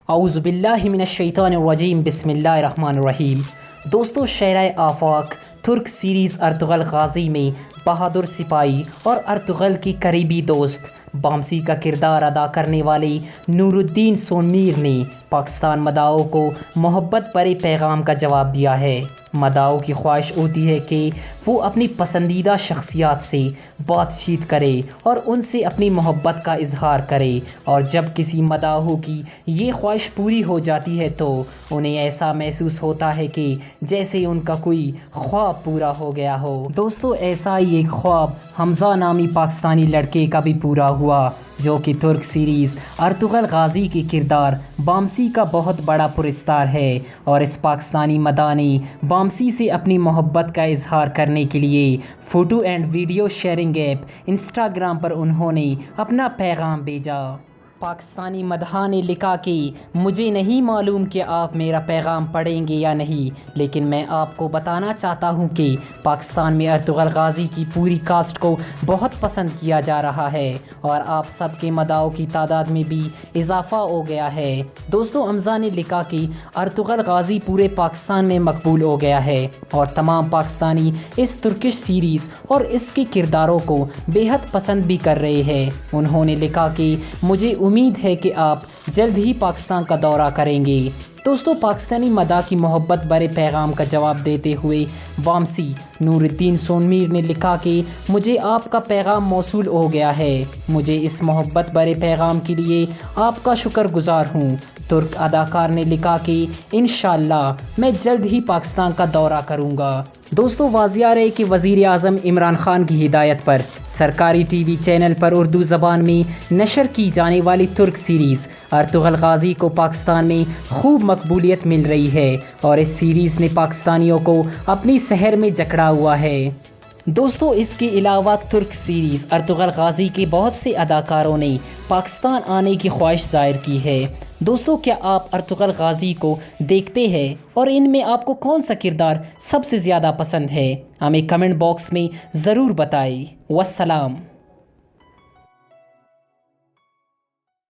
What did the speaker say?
اعوذ باللہ من الشیطان الرجیم بسم اللہ الرحمن الرحیم۔ دوستو، شہرۂ آفاق ترک سیریز ارطغرل غازی میں بہادر سپاہی اور ارطغرل کی قریبی دوست بامسی کا کردار ادا کرنے والے نور الدین سونمیر نے پاکستان مداحوں کو محبت بھرے پیغام کا جواب دیا ہے۔ مداحوں کی خواہش ہوتی ہے کہ وہ اپنی پسندیدہ شخصیات سے بات چیت کرے اور ان سے اپنی محبت کا اظہار کرے، اور جب کسی مداحوں کی یہ خواہش پوری ہو جاتی ہے تو انہیں ایسا محسوس ہوتا ہے کہ جیسے ان کا کوئی خواب پورا ہو گیا ہو۔ دوستو، ایسا ہی ایک خواب حمزہ نامی پاکستانی لڑکے کا بھی پورا ہوا، جو کہ ترک سیریز ارطغرل غازی کے کردار بامسی کا بہت بڑا پرستار ہے، اور اس پاکستانی مداح نے بامسی سے اپنی محبت کا اظہار کرنے کے لیے photo and video sharing app Instagram پر انہوں نے اپنا پیغام بھیجا۔ پاکستانی مداح نے لکھا کہ مجھے نہیں معلوم کہ آپ میرا پیغام پڑھیں گے یا نہیں، لیکن میں آپ کو بتانا چاہتا ہوں کہ پاکستان میں ارطغرل غازی کی پوری کاسٹ کو بہت پسند کیا جا رہا ہے، اور آپ سب کے مداحوں کی تعداد میں بھی اضافہ ہو گیا ہے۔ دوستو، حمزہ نے لکھا کہ ارطغرل غازی پورے پاکستان میں مقبول ہو گیا ہے، اور تمام پاکستانی اس ترکش سیریز اور اس کے کرداروں کو بے حد پسند بھی کر رہے ہیں۔ انہوں نے لکھا کہ مجھے امید ہے کہ آپ جلد ہی پاکستان کا دورہ کریں گے۔ دوستو، پاکستانی مداح کی محبت بھرے پیغام کا جواب دیتے ہوئے بامسی نور الدین سونمیر نے لکھا کہ مجھے آپ کا پیغام موصول ہو گیا ہے۔ مجھے اس محبت بھرے پیغام کے لیے آپ کا شکر گزار ہوں۔ ترک اداکار نے لکھا کہ انشاءاللہ میں جلد ہی پاکستان کا دورہ کروں گا۔ دوستو، واضح رہے کہ وزیر اعظم عمران خان کی ہدایت پر سرکاری ٹی وی چینل پر اردو زبان میں نشر کی جانے والی ترک سیریز ارطغرل غازی کو پاکستان میں خوب مقبولیت مل رہی ہے، اور اس سیریز نے پاکستانیوں کو اپنی سحر میں جکڑا ہوا ہے۔ دوستو، اس کے علاوہ ترک سیریز ارطغرل غازی کے بہت سے اداکاروں نے پاکستان آنے کی خواہش ظاہر کی ہے۔ دوستو، کیا آپ ارطغرل غازی کو دیکھتے ہیں، اور ان میں آپ کو کون سا کردار سب سے زیادہ پسند ہے؟ ہمیں کمنٹ باکس میں ضرور بتائیں۔ والسلام۔